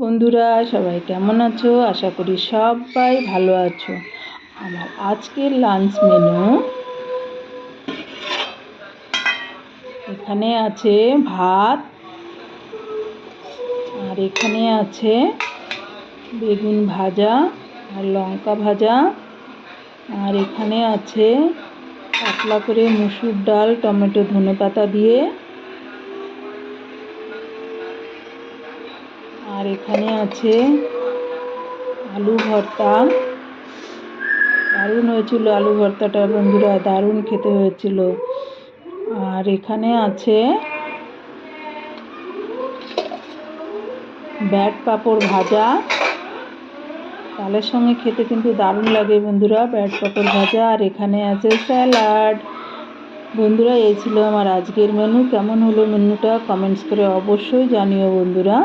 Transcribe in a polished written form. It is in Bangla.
বন্ধুরা, সবাই কেমন আছো? আশা করি সবাই ভালো আছো। আমার আজকের লাঞ্চ মেনু এখানে আছে ভাত, আর এখানে আছে বেগুন ভাজা আর লঙ্কা ভাজা, আর এখানে আছে পাতলা করে মুসুর ডাল টমেটো ধনেপাতা দিয়ে, আর এখানে আছে আলু ভর্তা। দারুণ হয়েছিল আলু ভর্তাটা বন্ধুরা, দারুণ খেতে হয়েছিল। আর এখানে আছে ব্যাট পাঁপড় ভাজা, ডালের সঙ্গে খেতে কিন্তু দারুণ লাগে বন্ধুরা ব্যাট পাঁপড় ভাজা। আর এখানে আছে স্যালাড। বন্ধুরা, এই ছিল আমার আজকের মেনু। কেমন হলো মেনুটা কমেন্টস করে অবশ্যই জানিও বন্ধুরা।